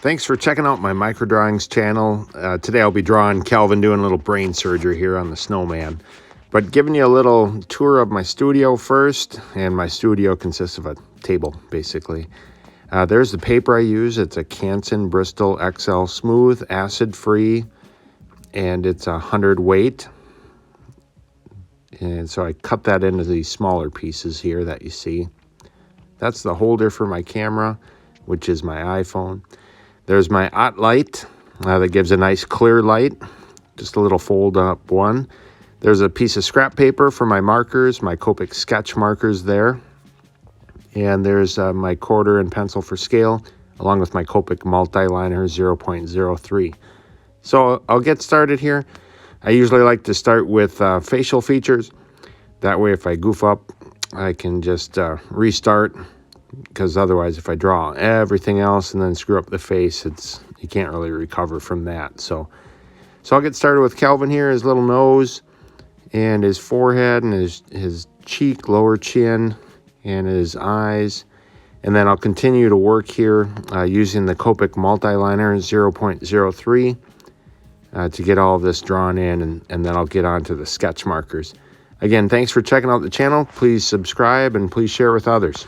Thanks for checking out my micro drawings channel. Today I'll be drawing Calvin doing a little brain surgery here on the snowman. But giving you a little tour of my studio first, and my studio consists of a table, basically. There's the paper I use. It's a Canson Bristol XL Smooth, acid-free, and it's 100 weight. And so I cut that into these smaller pieces here that you see. That's the holder for my camera, which is my iPhone. There's my OT light that gives a nice clear light, just a little fold up one. There's a piece of scrap paper for my markers, my Copic sketch markers there. And there's my quarter and pencil for scale, along with my Copic multi-liner 0.03. So I'll get started here. I usually like to start with facial features. That way if I goof up, I can just restart. Because otherwise, if I draw everything else and then screw up the face, you can't really recover from that. So I'll get started with Calvin here, his little nose and his forehead and his cheek, lower chin, and his eyes. And then I'll continue to work here using the Copic multi-liner 0.03 to get all of this drawn in, and then I'll get on to the sketch markers. Again, thanks for checking out the channel. Please subscribe and please share with others.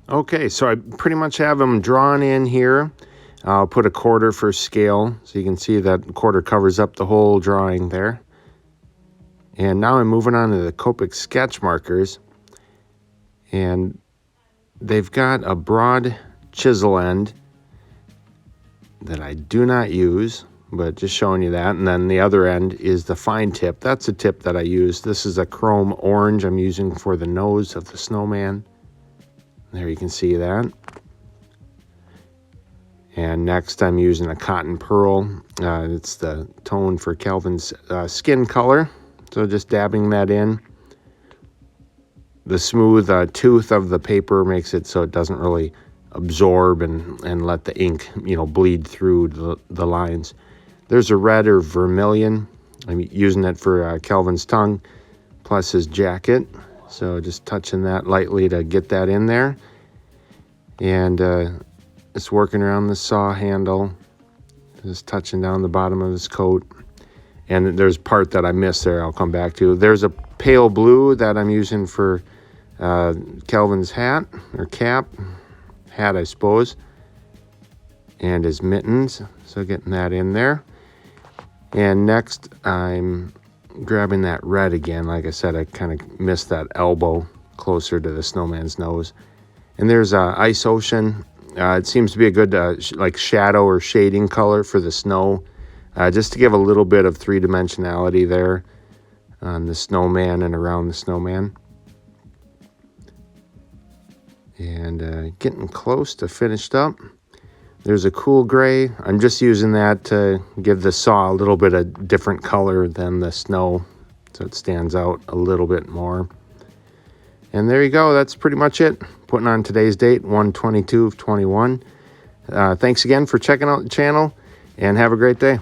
Okay, so I pretty much have them drawn in here. I'll put a quarter for scale, so you can see that quarter covers up the whole drawing there. And now I'm moving on to the Copic sketch markers. And they've got a broad chisel end that I do not use, but just showing you that. And then the other end is the fine tip. That's the tip that I use. This is a chrome orange I'm using for the nose of the snowman. There you can see that. And next I'm using a cotton pearl. It's the tone for Calvin's skin color. So just dabbing that in. The smooth tooth of the paper makes it so it doesn't really absorb and let the ink, bleed through the lines. There's a red or vermilion. I'm using it for Kelvin's tongue plus his jacket. So just touching that lightly to get that in there. And just working around the saw handle, just touching down the bottom of his coat. And there's part that I missed there I'll come back to. There's a pale blue that I'm using for Kelvin's hat, or cap. Hat, I suppose. And his mittens. So getting that in there. And next, I'm grabbing that red again. Like I said, I kind of missed that elbow closer to the snowman's nose. And there's Ice Ocean. It seems to be a good like shadow or shading color for the snow. Just to give a little bit of three-dimensionality there on the snowman and around the snowman. And getting close to finished up. There's a cool gray. I'm just using that to give the saw a little bit of different color than the snow, so it stands out a little bit more. And there you go. That's pretty much it. Putting on today's date, 1/22/21. Thanks again for checking out the channel, and have a great day.